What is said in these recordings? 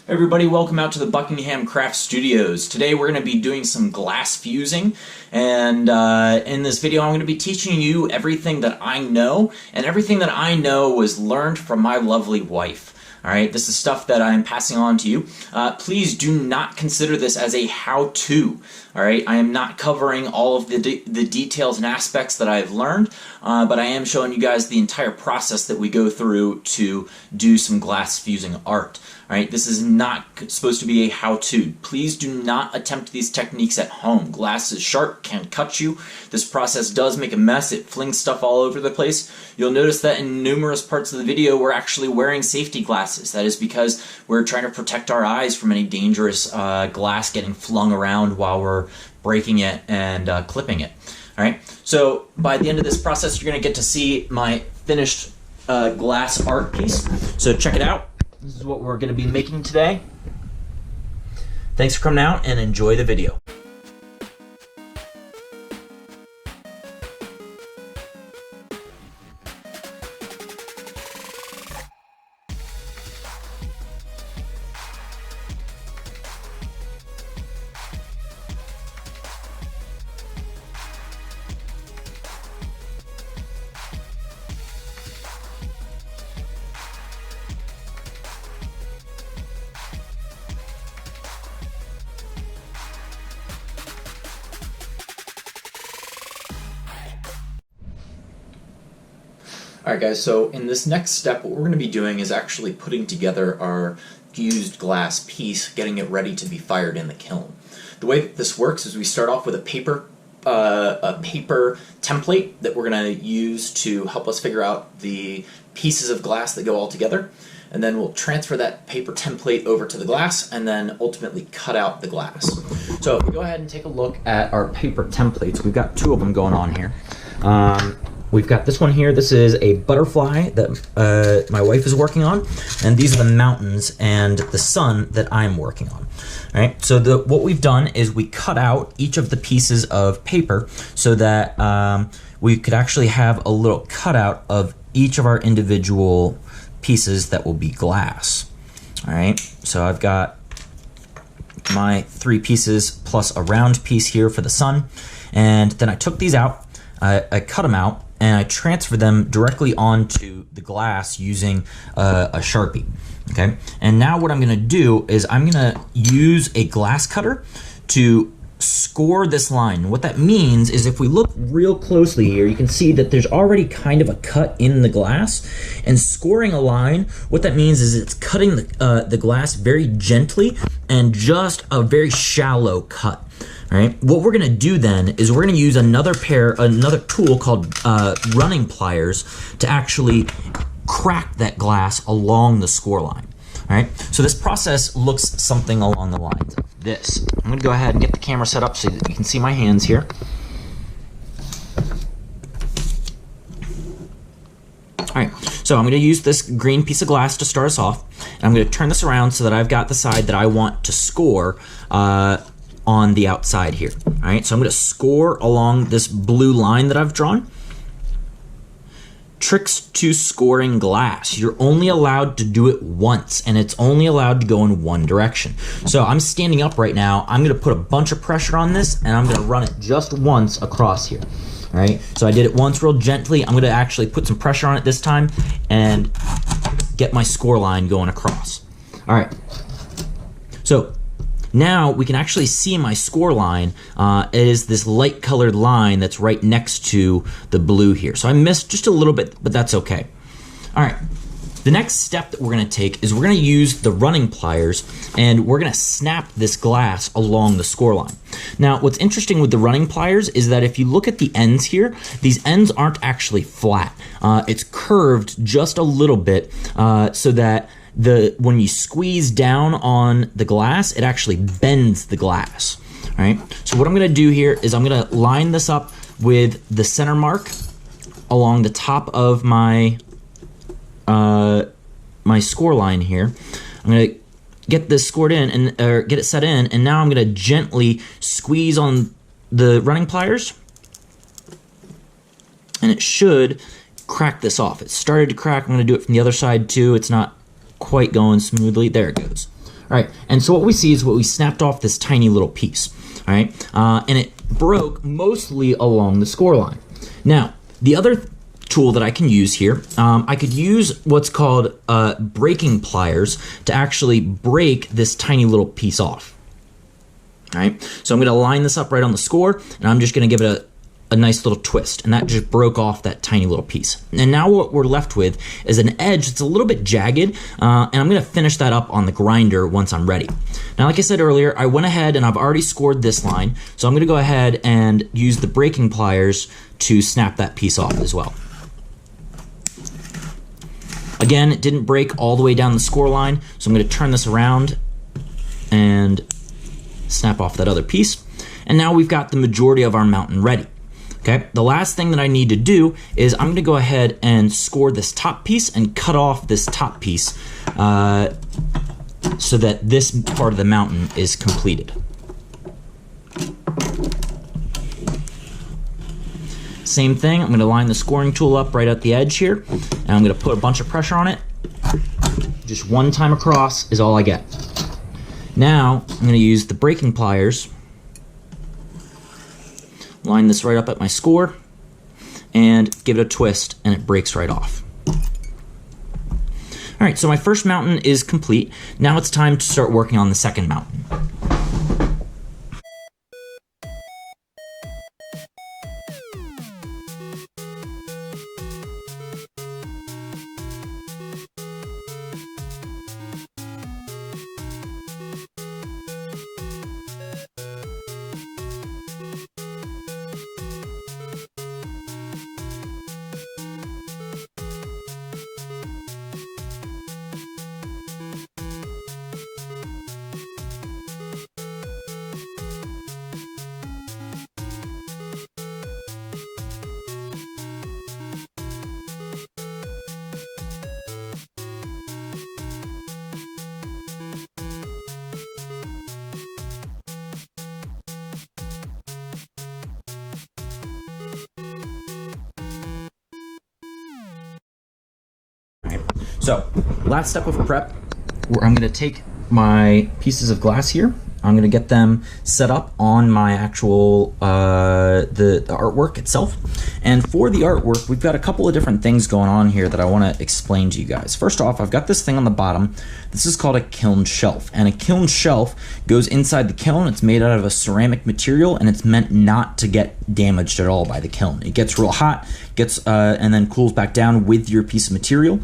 Everybody, welcome out to the Buckingham Craft Studios. Today we're going to be doing some glass fusing, and in this video I'm going to be teaching you everything that I know, and everything that I know was learned from my lovely wife. Alright, this is stuff that I'm passing on to you. Please do not consider this as a how-to. Alright, I am not covering all of the details and aspects that I've learned, but I am showing you guys the entire process that we go through to do some glass fusing art. Alright, this is not supposed to be a how-to. Please do not attempt these techniques at home. Glass is sharp, can cut you. This process does make a mess. It flings stuff all over the place. You'll notice that in numerous parts of the video we're actually wearing safety glasses. That is because we're trying to protect our eyes from any dangerous glass getting flung around while we're breaking it and clipping it. Alright, so by the end of this process you're going to get to see my finished glass art piece. So check it out. This is what we're going to be making today. Thanks for coming out and enjoy the video. Alright guys, so in this next step what we're going to be doing is actually putting together our fused glass piece, getting it ready to be fired in the kiln. The way that this works is we start off with a paper template that we're going to use to help us figure out the pieces of glass that go all together, and then we'll transfer that paper template over to the glass and then ultimately cut out the glass. So if we go ahead and take a look at our paper templates, we've got two of them going on here. We've got this one here. This is a butterfly that my wife is working on, and these are the mountains and the sun that I'm working on. All right, so what we've done is we cut out each of the pieces of paper so that we could actually have a little cutout of each of our individual pieces that will be glass. All right, so I've got my 3 pieces plus a round piece here for the sun, and then I took these out, I cut them out, and I transfer them directly onto the glass using a Sharpie. Okay, and now what I'm going to do is I'm going to use a glass cutter to score this line. What that means is if we look real closely here, you can see that there's already kind of a cut in the glass, and scoring a line, what that means is it's cutting the glass very gently and just a very shallow cut. All right, what we're gonna do then is we're gonna use another tool called running pliers to actually crack that glass along the score line. All right, so this process looks something along the lines of this. I'm gonna go ahead and get the camera set up so that you can see my hands here. All right, so I'm gonna use this green piece of glass to start us off, and I'm gonna turn this around so that I've got the side that I want to score on the outside here. All right, so I'm going to score along this blue line that I've drawn. Tricks to scoring glass. You're only allowed to do it once, and it's only allowed to go in one direction. So I'm standing up right now. I'm going to put a bunch of pressure on this, and I'm going to run it just once across here. All right, so I did it once real gently. I'm going to actually put some pressure on it this time and get my score line going across. All right, so now we can actually see my score line. It is this light colored line that's right next to the blue here. So I missed just a little bit, but that's okay. All right, the next step that we're gonna take is we're gonna use the running pliers, and we're gonna snap this glass along the score line. Now, what's interesting with the running pliers is that if you look at the ends here, these ends aren't actually flat. It's curved just a little bit so that when you squeeze down on the glass, it actually bends the glass. All right, so what I'm going to do here is I'm going to line this up with the center mark along the top of my my score line here. I'm going to get this scored in or get it set in, and now I'm going to gently squeeze on the running pliers, and it should crack this off. It started to crack. I'm going to do it from the other side too. It's not quite going smoothly. There it goes. All right, and so what we see is we snapped off this tiny little piece, all right? And it broke mostly along the score line. Now, the other tool that I can use here, I could use what's called breaking pliers to actually break this tiny little piece off. All right, so I'm gonna line this up right on the score, and I'm just gonna give it a nice little twist, and that just broke off that tiny little piece. And now what we're left with is an edge that's a little bit jagged, and I'm gonna finish that up on the grinder once I'm ready. Now, like I said earlier, I went ahead and I've already scored this line, so I'm gonna go ahead and use the breaking pliers to snap that piece off as well. Again, it didn't break all the way down the score line, so I'm gonna turn this around and snap off that other piece. And now we've got the majority of our mountain ready. Okay, the last thing that I need to do is I'm gonna go ahead and score this top piece and cut off this top piece so that this part of the mountain is completed. Same thing, I'm gonna line the scoring tool up right at the edge here, and I'm gonna put a bunch of pressure on it. Just one time across is all I get. Now, I'm gonna use the breaking pliers, line this right up at my score, and give it a twist, and it breaks right off. All right, so my first mountain is complete. Now it's time to start working on the second mountain. So, last step of prep, where I'm gonna take my pieces of glass here, I'm gonna get them set up on my actual, the artwork itself. And for the artwork, we've got a couple of different things going on here that I wanna explain to you guys. First off, I've got this thing on the bottom. This is called a kiln shelf. And a kiln shelf goes inside the kiln. It's made out of a ceramic material, and it's meant not to get damaged at all by the kiln. It gets real hot, and then cools back down with your piece of material.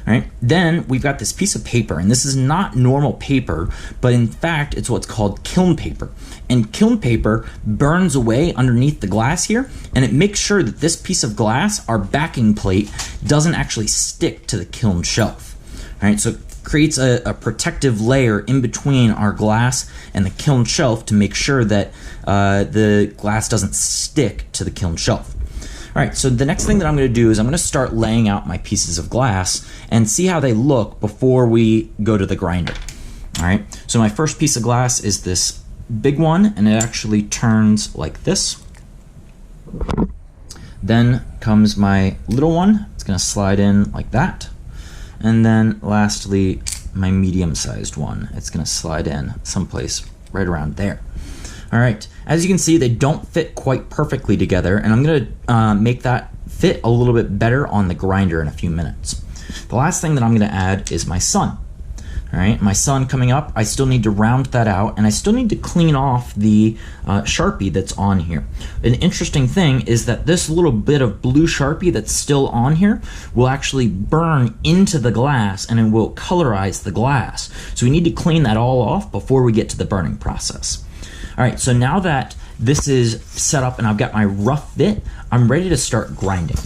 All right. Then we've got this piece of paper, and this is not normal paper, but in fact, it's what's called kiln paper. And kiln paper burns away underneath the glass here, and it makes sure that this piece of glass, our backing plate, doesn't actually stick to the kiln shelf. All right, so it creates a protective layer in between our glass and the kiln shelf to make sure that the glass doesn't stick to the kiln shelf. All right, so the next thing that I'm gonna do is I'm gonna start laying out my pieces of glass and see how they look before we go to the grinder. All right, so my first piece of glass is this big one, and it actually turns like this. Then comes my little one. It's gonna slide in like that. And then lastly, my medium-sized one. It's gonna slide in someplace right around there. All right, as you can see, they don't fit quite perfectly together, and I'm gonna make that fit a little bit better on the grinder in a few minutes. The last thing that I'm gonna add is my sun. All right, my sun coming up, I still need to round that out, and I still need to clean off the Sharpie that's on here. An interesting thing is that this little bit of blue Sharpie that's still on here will actually burn into the glass, and it will colorize the glass. So we need to clean that all off before we get to the burning process. All right, so now that this is set up and I've got my rough fit, I'm ready to start grinding.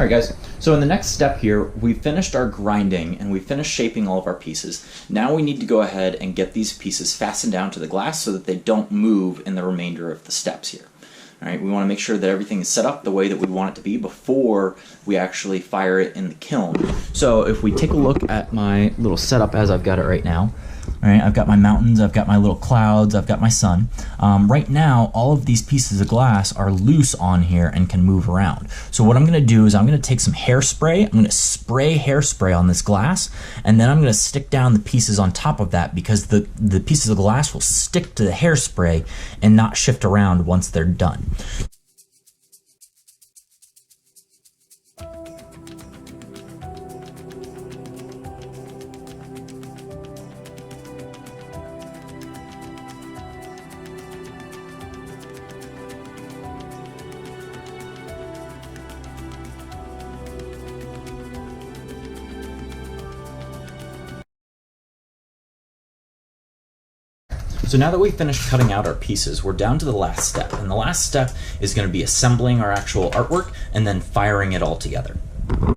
Alright guys, so in the next step here, we finished our grinding and we finished shaping all of our pieces. Now we need to go ahead and get these pieces fastened down to the glass so that they don't move in the remainder of the steps here. Alright, we want to make sure that everything is set up the way that we want it to be before we actually fire it in the kiln. So if we take a look at my little setup as I've got it right now, alright, I've got my mountains, I've got my little clouds, I've got my sun. Right now, all of these pieces of glass are loose on here and can move around. So what I'm going to do is I'm going to take some hairspray, I'm going to spray hairspray on this glass, and then I'm going to stick down the pieces on top of that because the pieces of glass will stick to the hairspray and not shift around once they're done. So now that we've finished cutting out our pieces, we're down to the last step. And the last step is going to be assembling our actual artwork and then firing it all together. Alright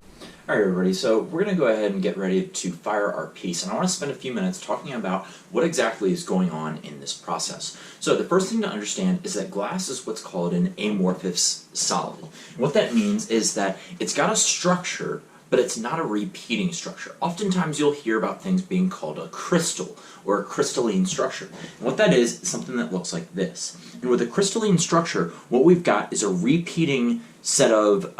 everybody, so we're going to go ahead and get ready to fire our piece. And I want to spend a few minutes talking about what exactly is going on in this process. So the first thing to understand is that glass is what's called an amorphous solid. And what that means is that it's got a structure, but it's not a repeating structure. Oftentimes you'll hear about things being called a crystal or a crystalline structure. And what that is something that looks like this. And with a crystalline structure, what we've got is a repeating set of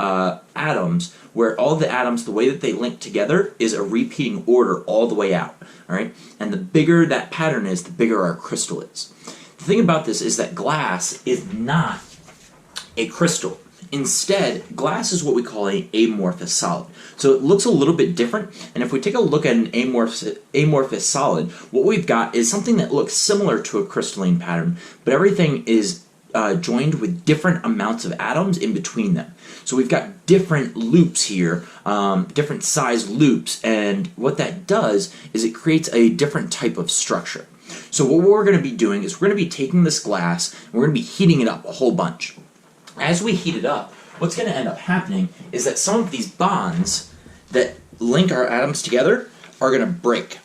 atoms where all the atoms, the way that they link together is a repeating order all the way out. All right? And the bigger that pattern is, the bigger our crystal is. The thing about this is that glass is not a crystal. Instead, glass is what we call an amorphous solid. So it looks a little bit different, and if we take a look at an amorphous solid, what we've got is something that looks similar to a crystalline pattern, but everything is joined with different amounts of atoms in between them. So we've got different loops here, different size loops, and what that does is it creates a different type of structure. So what we're going to be doing is we're going to be taking this glass, and we're going to be heating it up a whole bunch. As we heat it up, what's going to end up happening is that some of these bonds that link our atoms together are going to break.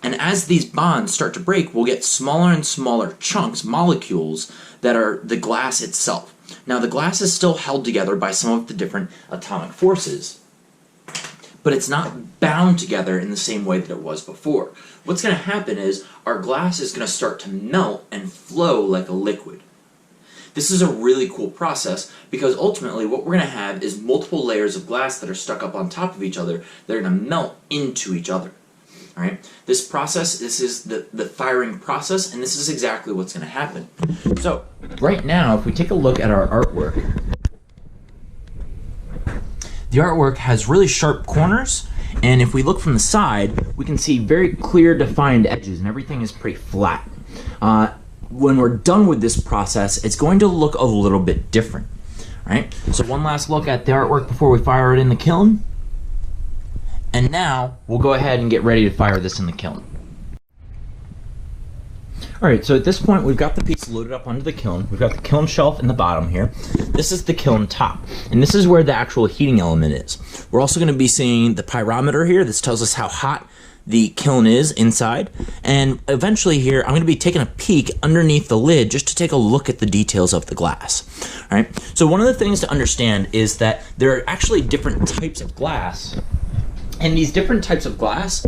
And as these bonds start to break, we'll get smaller and smaller chunks, molecules, that are the glass itself. Now the glass is still held together by some of the different atomic forces, but it's not bound together in the same way that it was before. What's going to happen is our glass is going to start to melt and flow like a liquid. This is a really cool process because ultimately what we're going to have is multiple layers of glass that are stuck up on top of each other that are going to melt into each other. All right? This process, this is the firing process, and this is exactly what's going to happen. So right now, if we take a look at our artwork, the artwork has really sharp corners, and if we look from the side, we can see very clear defined edges, and everything is pretty flat. When we're done with this process, it's going to look a little bit different, right? So one last look at the artwork before we fire it in the kiln. And now we'll go ahead and get ready to fire this in the kiln. Alright, so at this point we've got the piece loaded up onto the kiln. We've got the kiln shelf in the bottom here. This is the kiln top, and this is where the actual heating element is. We're also going to be seeing the pyrometer here. This tells us how hot the kiln is inside, and eventually here I'm going to be taking a peek underneath the lid just to take a look at the details of the glass. Alright, so one of the things to understand is that there are actually different types of glass, and these different types of glass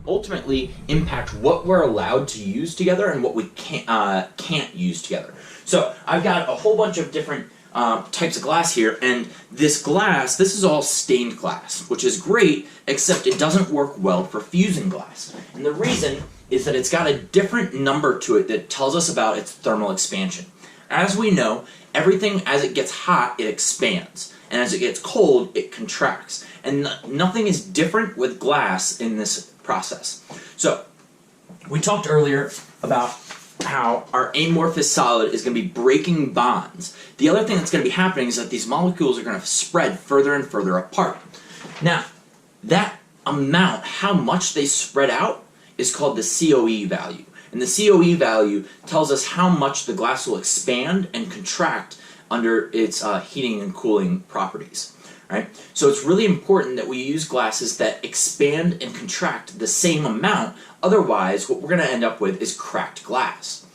ultimately impact what we're allowed to use together and what we can't use together. So I've got a whole bunch of different types of glass here, and this glass, this is all stained glass, which is great, except it doesn't work well for fusing glass. And the reason is that it's got a different number to it that tells us about its thermal expansion. As we know, everything as it gets hot, it expands, and as it gets cold, it contracts. And nothing is different with glass in this process. So, we talked earlier about how our amorphous solid is going to be breaking bonds. The other thing that's going to be happening is that these molecules are going to spread further and further apart. Now, that amount, how much they spread out, is called the COE value. And the COE value tells us how much the glass will expand and contract under its heating and cooling properties. Right? So it's really important that we use glasses that expand and contract the same amount, otherwise what we're going to end up with is cracked glass.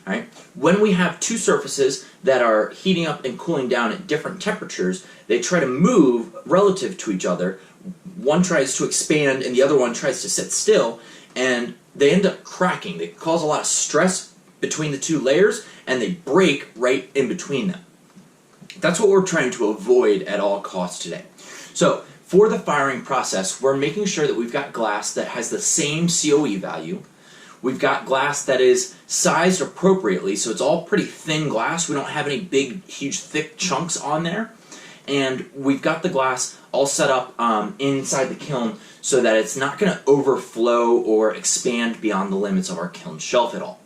Right? When we have two surfaces that are heating up and cooling down at different temperatures, they try to move relative to each other. One tries to expand and the other one tries to sit still, and they end up cracking. They cause a lot of stress between the two layers, and they break right in between them. That's what we're trying to avoid at all costs today. So for the firing process, we're making sure that we've got glass that has the same COE value. We've got glass that is sized appropriately, so it's all pretty thin glass. We don't have any big, huge, thick chunks on there. And we've got the glass all set up inside the kiln so that it's not going to overflow or expand beyond the limits of our kiln shelf at all.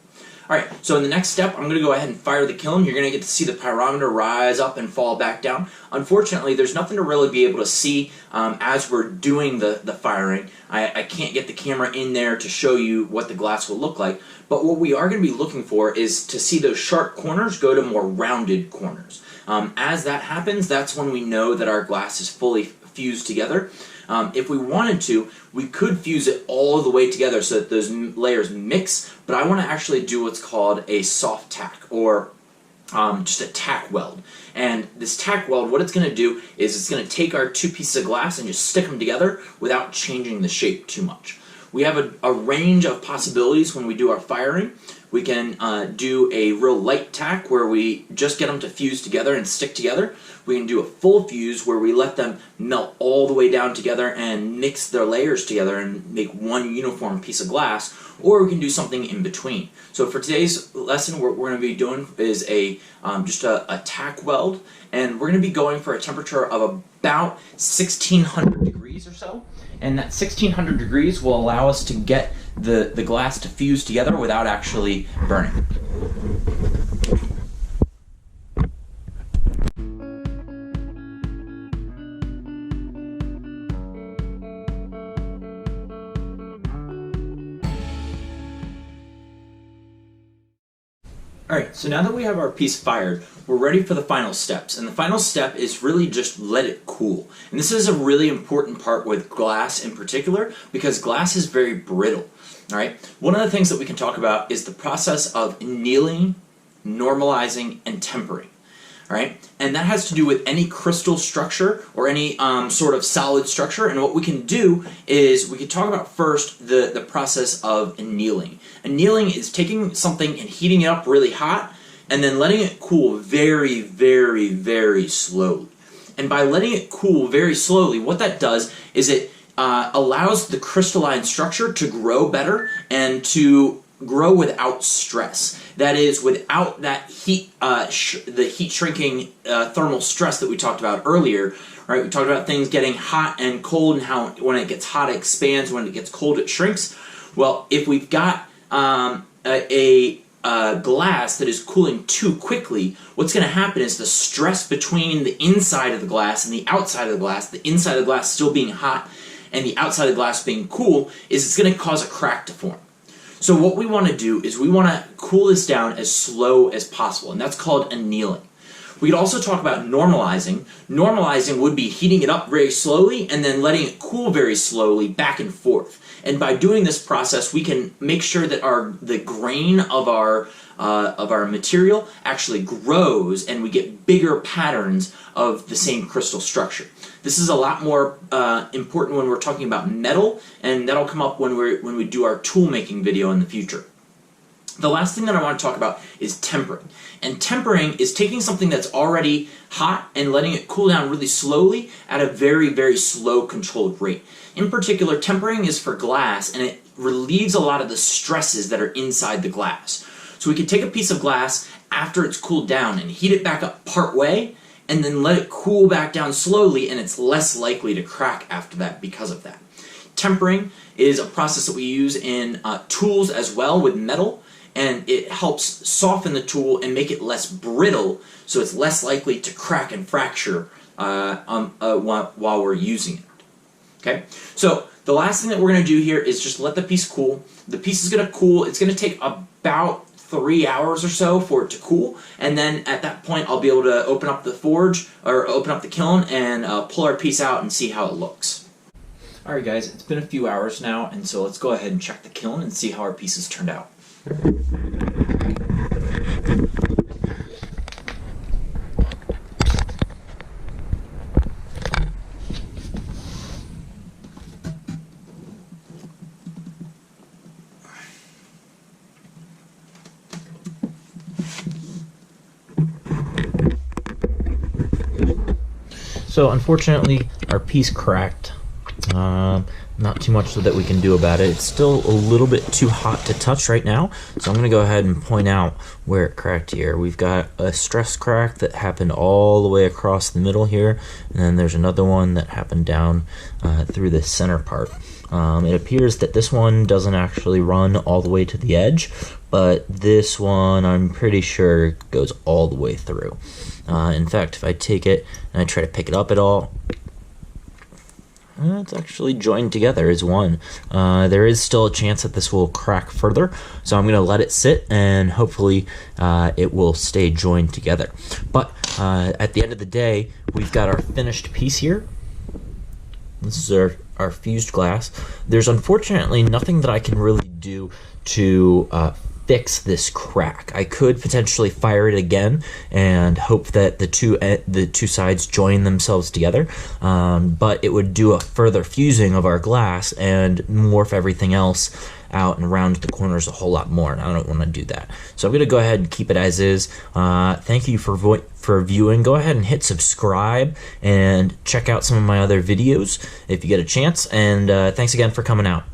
Alright, so in the next step, I'm going to go ahead and fire the kiln. You're going to get to see the pyrometer rise up and fall back down. Unfortunately, there's nothing to really be able to see as we're doing the firing. I can't get the camera in there to show you what the glass will look like, but what we are going to be looking for is to see those sharp corners go to more rounded corners. As that happens, that's when we know that our glass is fully fused together. If we wanted to, we could fuse it all the way together so that those layers mix, but I want to actually do what's called a soft tack, or just a tack weld. And this tack weld, what it's going to do is it's going to take our two pieces of glass and just stick them together without changing the shape too much. We have a range of possibilities when we do our firing. We can do a real light tack where we just get them to fuse together and stick together. We can do a full fuse where we let them melt all the way down together and mix their layers together and make one uniform piece of glass, or we can do something in between. So for today's lesson, what we're going to be doing is just a tack weld, and we're going to be going for a temperature of about 1600 degrees or so. And that 1600 degrees will allow us to get the glass to fuse together without actually burning. Alright, so now that we have our piece fired, we're ready for the final steps. And the final step is really just let it cool. And this is a really important part with glass in particular, because glass is very brittle. Alright, one of the things that we can talk about is the process of annealing, normalizing, and tempering. Alright, and that has to do with any crystal structure or any sort of solid structure. And what we can do is we can talk about first the process of annealing. Annealing is taking something and heating it up really hot and then letting it cool very, very, very slowly. And by letting it cool very slowly, what that does is it allows the crystalline structure to grow better and to grow without stress. That is, without that heat, the heat shrinking thermal stress that we talked about earlier. Right? We talked about things getting hot and cold, and how when it gets hot it expands, when it gets cold it shrinks. Well, if we've got a glass that is cooling too quickly, what's going to happen is the stress between the inside of the glass and the outside of the glass, the inside of the glass still being hot and the outside of the glass being cool, is it's going to cause a crack to form. So what we want to do is we want to cool this down as slow as possible, and that's called annealing. We could also talk about normalizing. Normalizing would be heating it up very slowly and then letting it cool very slowly back and forth. And by doing this process, we can make sure that the grain of our material actually grows, and we get bigger patterns of the same crystal structure. This is a lot more important when we're talking about metal, and that'll come up when we do our tool making video in the future. The last thing that I want to talk about is tempering. And tempering is taking something that's already hot and letting it cool down really slowly at a very, very slow controlled rate. In particular, tempering is for glass, and it relieves a lot of the stresses that are inside the glass. So we can take a piece of glass after it's cooled down and heat it back up part way, and then let it cool back down slowly, and it's less likely to crack after that because of that. Tempering is a process that we use in tools as well with metal, and it helps soften the tool and make it less brittle, so it's less likely to crack and fracture while we're using it. Okay, so the last thing that we're going to do here is just let the piece cool. The piece is going to cool. It's going to take about 3 hours or so for it to cool, and then at that point I'll be able to open up the forge, or open up the kiln, and pull our piece out and see how it looks. Alright guys, it's been a few hours now, and so let's go ahead and check the kiln and see how our pieces turned out. So unfortunately, our piece cracked. Not too much so that we can do about it. It's still a little bit too hot to touch right now, so I'm going to go ahead and point out where it cracked here. We've got a stress crack that happened all the way across the middle here, and then there's another one that happened down through the center part. It appears that this one doesn't actually run all the way to the edge, but this one I'm pretty sure goes all the way through. In fact, if I take it and I try to pick it up at all, it's actually joined together as one. There is still a chance that this will crack further, so I'm going to let it sit and hopefully it will stay joined together. But at the end of the day, we've got our finished piece here. This is our fused glass. There's unfortunately nothing that I can really do to fix this crack. I could potentially fire it again and hope that the two sides join themselves together, but it would do a further fusing of our glass and morph everything else out and round the corners a whole lot more, and I don't want to do that. So I'm going to go ahead and keep it as is. Thank you for viewing. Go ahead and hit subscribe and check out some of my other videos if you get a chance, and thanks again for coming out.